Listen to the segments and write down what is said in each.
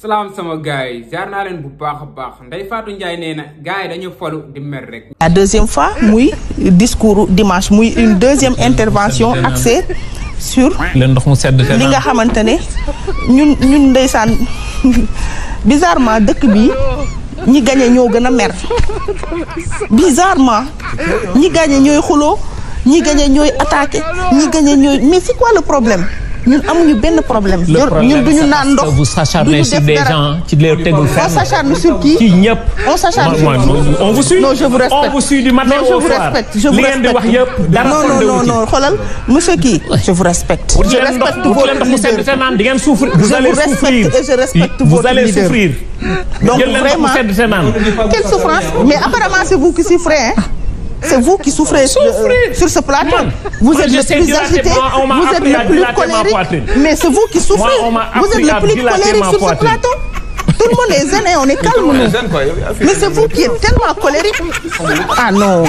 salaam sama gars yi jaar naa leen bu baax a baax Ndeye Fatou Ndiaye nee na gars yi dañu falu di mer rek. La deuxième fois muy discours dimanche muy une deuxième intervention axée sur li nga xamante ne ñun ndeysaan bizarrement dëkk bi ñi gañe ñoo gën a mer bizarrement ñi gañe ñooy xuloo ñi gañe ñooy attaqué ñi gañe ñooy mais c'est quoi le problème ñun amuñu benn problème. ñun duñu naan ndox vous s'acharnez sur des gens ci leer tegul fenn. on s'acharne sur qui? ci ñëpp. on s'acharne sur qui? on vous suit. non je vous respecte. on vous suit du matin au soir. je vous respecte. li ngeen di wax yëpp dara non xoolal monsieur kii. je vous respecte. je respecte votre leader. di ngeen souffrir. vous allez souffrir et je respecte vous votre allez leader. souffrir. donc vraiment quelle souffrance mais apparemment c'est vous qui souffrez hein. C'est vous qui souffrez sur ce plateau. Vous êtes le plus agité, vous êtes le plus colérique, mais c'est vous qui souffrez. Vous êtes le plus colérique sur ce plateau. Tout le monde est zen et on est calme. Mais c'est vous qui êtes tellement colérique. Ah non.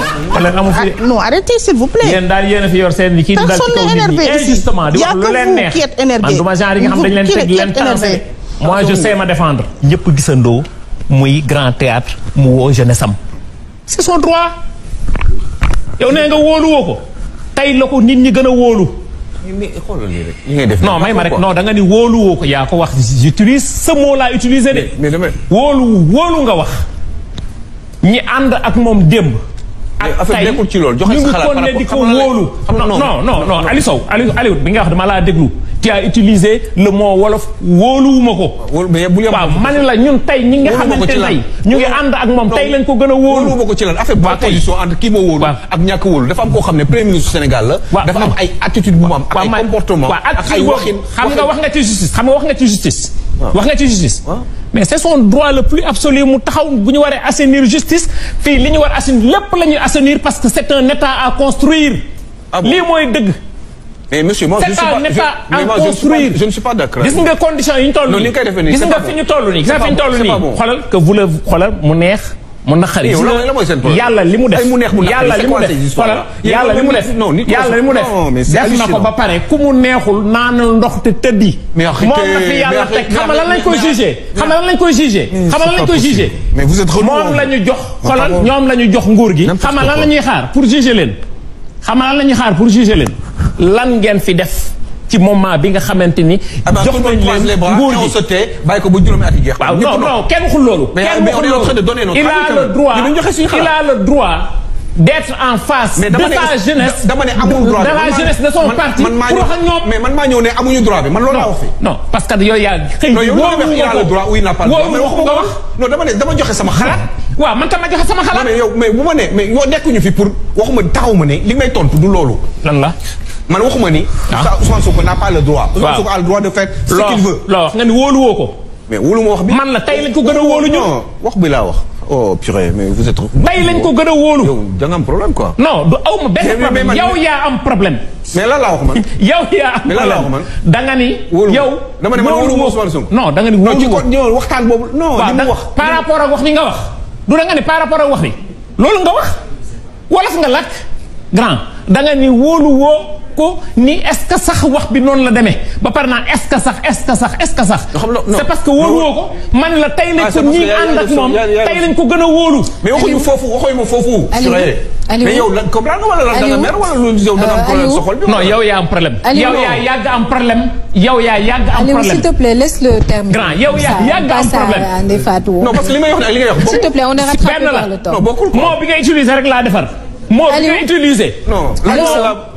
Non, arrêtez s'il vous plaît. Personne n'est énervé ici. Il n'y a que vous qui êtes énervé. Vous qui êtes énervé. Moi je sais me défendre. ñëpp gisandoo muy grand théâtre mu woo jeunesse am. C'est son droit. yow nee nga wóoluwoo ko tey la ko nit ñi gën a wóolu. mais xoolal lii rek li ngay def non may ma rek non da nga ni wóoluwoo ko yaa ko wax j'utilise ce mot là utilisé de. mais damay wóolu nga wax. ñi ànd ak moom démb. ak tey nekkul ci loolu joxe sa xalaat par rapport di ko wóolu. non Aliou Sow Aliou bi nga wax dama laa déglu. tu as utilisé le mot wolof wóoluwuma ko. waaw man la ñun tey ñi nga xamante ne ñu ngi ànd ak moom tey lañ ko gën a wóolu. wóoluwuma ko ci lan affaire ba position entre kii moo wóolu ak ñàkk wóolu dafa am koo xam ne premier ministre Sénégal la. dafa am ay attitude bu mu am ay comportement ak ay waxin. xam nga wax nga ci justice wax nga ci justice. mais c'est son droit le plus absolu mu taxaw bu ñu waree assainir justice fii li ñu war assainir lépp la ñuy assainir parce que c'est un état à construire. lii mooy dëgg. mais monsieur moi je ne suis pas d'accord. gis nga conditions yi ñu toll nii gis nga fi ñu toll nii xoolal que vous le xoolal mu neex mu naqari. yàlla li mu def yàlla li mu def xoolal yàlla li mu def def na ko ba pare ku mu neexul naanal ndox te tëddi. moom la fi yàlla teg xam nga lan lañ koy jugé mais vous êtes moom la ñu jox xoolal ñoom la ñu jox nguur gi xam nga lan la ñuy xaar pour juger leen lan ngeen fi def ci moment bi nga xamante ni. jox nañ leen nguur gi bàyyi ko ba juróomi at yi jeex. waaw non kenn waxul loolu. il a le droit d'être en face de sa jeunesse. dama ne amul droit de la jeunesse de son parti. pour wax ak ñoom mais man maa ñëw ne amuñu droit bi man loolu laa wax fi. non parce que yooyu yaa xëy na wóolu il a le droit ou il n'a pas le droit. wóolu nga wax. non dama joxe sama xalaat. waaw man tam ma joxe sama xalaat. mais yow mais bu ma ne mais yow nekkuñu fi pour waxuma taxaw ma ne li may tontu du loolu. lan la. man waxuma ni. Ousmane Sonko n'a pas le droit. Ousmane Sonko a le droit de faire ce qu'il veut. loo wax nga ni wóoluwoo ko. mais wóolu ma wax bi. man la tey lañ ko gën a wóolu ñu. non wax bi laa wax. oh purée mais vous êtes. tey lañ ko gën a wóolu. yow da nga am problème quoi. non du aw ma benn problème yow yaa am problème. mais lan laa wax man. yow yaa am problème da nga ni. yow dama ne man wóolu ma Ousmane Sonko. non da nga ni wóolu ko ñëw waxtaan boobu. non li mu wax par rapport ak wax bi nga wax. du da nga ni par rapport ak wax bi loolu nga wax wolof nga lakk grand da nga ni wóolu woo ko ni est-ce que sax wax bi noonu la demee ba pare naan est-ce que sax c'est parce que wóolu woo ko man la tey lañ ko ñi ànd ak moom tey lañ ko gën a wóolu. mais waxuñu foofu. Aliou mais yow lan comprendre wala lan da nga mer wala lu yow da nga am problème soxol bi. non yow yaa am problème. yow yaa yàgg am problème. Aliou s'il te plaît laisse le terme. grand yow yaa yàgg am problème. non parce que li may wax ak li ngay wax. s'il te plaît on est rattrapé par le temps. non bokkul moo bi nga utiliser rek laa defar. moo bi nga utiliser. non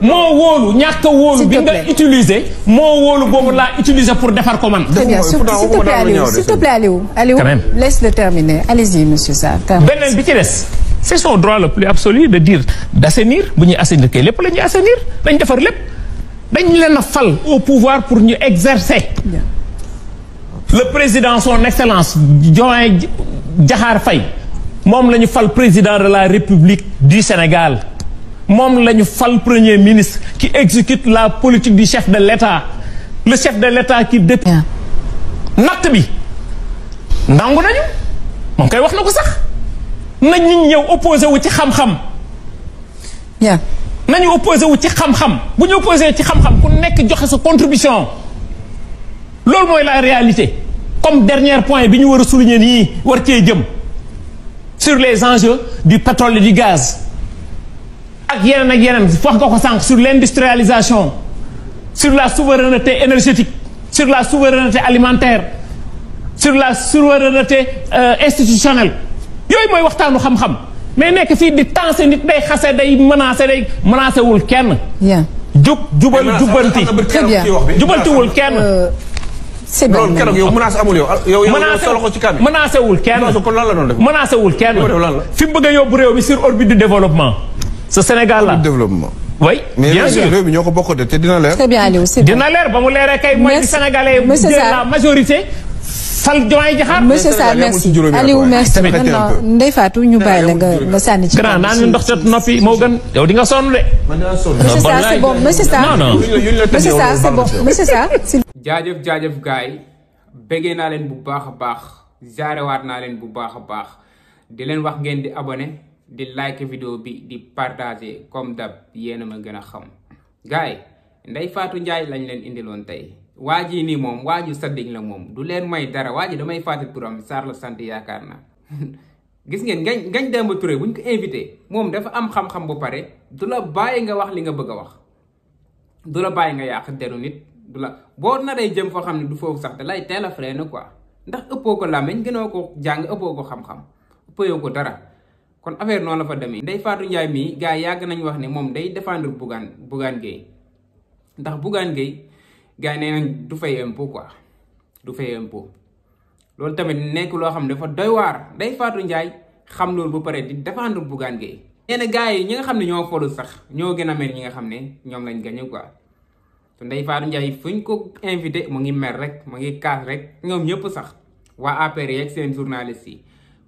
moo wóolu ñàkk a wóolu bi nga utiliser. moo wóolu boobu laa utiliser pour defar ko man. très bien s'il te plaît Aliou. Aliou laisse le terminer allez-y monsieur Sarr. beneen bi ci des. c'est son droit le plus absolu de dire d'assainir bu ñuy assainir kay lépp la ñuy assainir dañ defar lépp dañ leen a fal au pouvoir pour ñu exercer. le président son excellence Diomaye Diakhar Faye moom la ñu fal président de la République du Sénégal moom la ñu fal premier ministre qui exécute la politique du chef de l'État le chef de l'État qui décide. natt bi nangu nañu moom kay wax na ko sax. nañ ñu ñëw opposé wu ci xam-xam. nañu opposé wu ci xam-xam bu ñu opposé ci xam-xam ku nekk joxe sa contribution loolu mooy la réalité comme dernier point bi ñu war a souligner nii war cee jëm sur les enjeux du pétrole et du gaz ak yeneen wax nga ko sànq sur l'industrialisation sur la souveraineté énergétique sur la souveraineté alimentaire sur la souveraineté institutionnelle yooyu mooy waxtaanu xam-xam mais nekk fii di tancer nit day xase day menacé wul kenn. jubal jubanti. très bien jubantiwul kenn. c'est bien loolu keroog yow menace amul yow solo ko ci kàddu gi. menacé wul kenn kon lan la doon def. menacé wul kenn fi mu bëgg a yóbbu réew mi sur orbite du développement. ce Sénégal là développement. oui bien sûr mais réew mi ñoo ko bokk de te dina leer. très bien Aliou c'est dina leer ba mu leeree kay mooy Sénégalais jël la majorité. fal Diomaye Diakhar. monsieur Sarr merci Aliou merci maintenant Ndeye Fatou ñu bàyyi la nga sànni ci. grand naan ndox te noppi moo gën yow di nga sonn de. monsieur Sarr c'est bon monsieur Sarr. non monsieur Sarr c'est bon monsieur Sarr. jaajëf gaay yi bëggee naa leen bu baax a baax jaarewaat naa leen bu baax a baax di leen wax ngeen di abonné di like vidéo bi di partager comme d'hab yéen a ma gën a xam gaay yi Ndeye Fatou Ndiaye lañ leen indiloon tey. waa ji nii moom waaju saddiñ la moom du leen may dara waa ji damay fàtte turam Sarr la sant yaakaar naa gis ngeen Ngagne Demba Touré buñ ko invité moom dafa am xam-xam bu pare du la bàyyi nga wax li nga bëgg a wax du la bàyyi nga yàq deru nit du la boo naree jëm foo xam ne du foofu sax da lay teel a freiné quoi ndax ëppoo ko làmmeñ gënoo ko jàng ëppoo ko xam-xam ëppoo ko dara kon affaire noonu la fa demee. Ndeye Fatou Ndiaye mii gars yi yàgg nañu wax ne moom day défendre Bougane Gueye ndax Bougane Gueye gars yi nee nañ du fay impôt quoi du fay impôt loolu tamit nekk loo xam ne dafa doy waar Ndeye Fatou Ndiaye xam loolu ba pare di défendre Bougane Gueye. nee na gars yi ñi nga xam ne ñoo folu sax ñoo gën a mer ñi nga xam ne ñoom lañ gañe quoi te Ndeye Fatou Ndiaye fuñ ko invité mu ngi mer rek mu ngi kaas rek ñoom ñëpp sax waa APR yeeg seen journaliste yi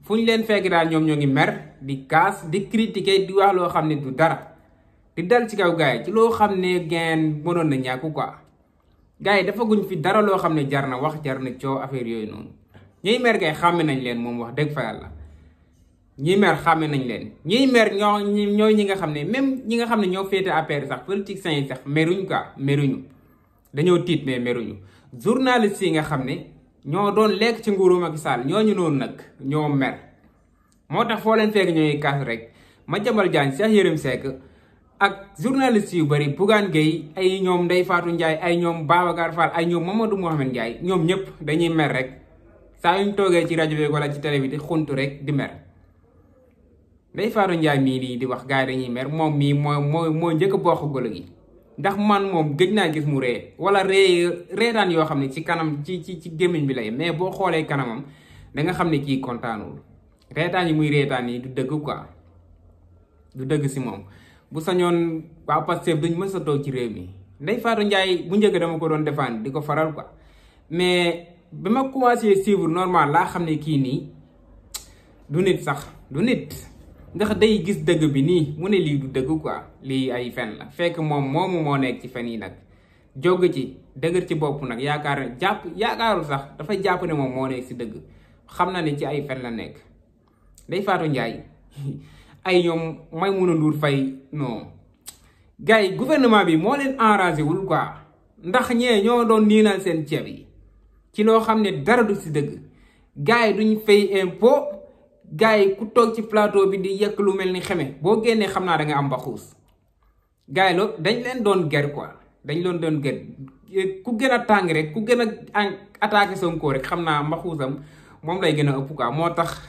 fuñ leen fekk daal ñoom ñoo ngi mer di kaas di critiquer di wax loo xam ne du dara di dal ci kaw gars yi ci loo xam ne ngeen mënoon na ñàkk quoi. gars yi dafa guñ fi dara loo xam ne jar na wax jar na coow affaire yooyu noonu ñiy mer kay xàmme nañ leen moom wax dëgg fa yàlla ñiy mer xàmme nañ leen ñiy mer ñooy ñi nga xam ne même ñi nga xam ne ñoo féete APR sax politiciens yi sax meruñ quoi meruñu dañoo tiit mais meruñu journalistes yi nga xam ne ñoo doon lekk ci nguuru Macky Sall ñooñu noonu nag ñoo mer moo tax foo leen fekk ñooy kaas rek Madiambal Diagne Cheikh Yérim Seck ak journaliste yu bari Bougane Gueye ay ñoom Ndeye Fatou Ndiaye ay ñoom Babacar Fall ay ñoom Mamadou Mouhamed Ndiaye ñoom ñëpp dañuy mer rek saa yuñ toogee ci rajo bi wala ci télé bi di xuntu rek di mer Ndeye Fatou Ndiaye mii nii di wax gars yi dañuy mer moom mii moo njëkk a bokk golo gi ndax man moom gëj naa gis mu ree wala reetaan yoo xam ne ci kanam ci gémmiñ bi lay mais boo xoolee kanamam da nga xam ne kii kontaanul reetaan yi muy reetaan yi du dëgg quoi du dëgg si moom. bu sañoon waa Pastef duñ mën sa toog ci réew mi Ndeye Fatou Ndiaye bu njëkk dama ko doon défendre di ko faral quoi mais ba ma commencé suivre normal laa xam ne kii nii du nit sax du nit ndax day gis dëgg bi nii mu ne lii du dëgg quoi lii ay fen la fekk moomu moo nekk ci fen yi nag jóg ci dëgër ci bopp nag yaakaarul sax dafa jàpp ne moom moo nekk si dëgg xam na ne ci ay fen la nekk Ndeye Fatou Ndiaye ay ñoom Maïmouna Ndour Faye non gars yi gouvernement bi moo leen enragé wul quoi ndax ñee ñoo doon niinal seen ceeb yi ci loo xam ne dara du si dëgg gars yi duñ fay impôt gars yi ku toog ci plateau bi di yekk lu mel ni xeme boo génnee xam naa da nga am baxuus gars yi loolu dañ leen doon ger quoi dañ leen doon ger ku gën a tàng rek ku gën a attaqué Sonko rek xam naa mbaxuusam moom lay gën a ëpp quoi moo tax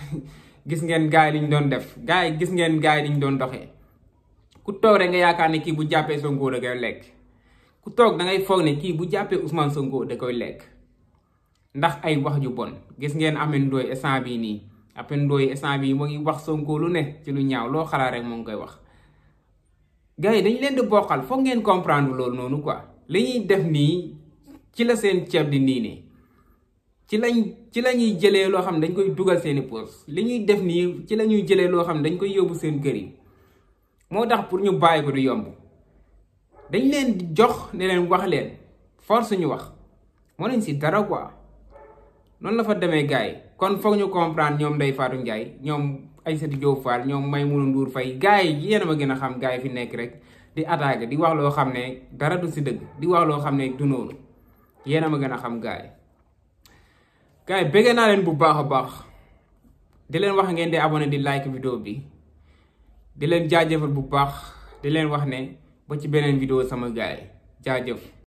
gis ngeen gars yi liñ doon def gars yi gis ngeen gars yi liñ doon doxee ku toog rek nga yaakaar ne kii bu jàppee Sonko da koy lekk ku toog da ngay foog ne kii bu jàppee Ousmane Sonko da koy lekk ndax ay wax ju bon gis ngeen Ameth Ndoye instant bii nii Ameth Ndoye instant bii mu ngi wax Sonko lu ne ci lu ñaaw loo xalaat rek moo ngi koy wax gars yi dañ leen di bokkal foog ngeen comprendre loolu noonu quoi li ñuy def nii ci la seen ceeb di nii nii ci la ñuy jëlee loo xam ne dañ koy dugal seeni poos li ñuy def nii ci la ñuy jëlee loo xam ne dañ koy yóbbu seen kër yi moo tax pour ñu bàyyi ko du yomb dañ leen di jox ne leen wax leen force ñu wax moo leen si dara quoi noonu la fa demee gars yi kon foog ñu comprendre ñoom Ndeye Fatou Ndiaye ñoom Aïssatou Diop Fall ñoom Maïmouna Ndour Faye gars yi yéen a ma gën a xam gars yi fi nekk rek di attaqué di wax loo xam ne dara du si dëgg di wax loo xam ne du noonu yéen a ma gën a xam gars yi gars yi bëgg naa leen bu baax a baax di leen wax ngeen di abonné di like vidéo bi di leen jaajëfal bu baax di leen wax ne ba ci beneen vidéo sama gars yi jaajëf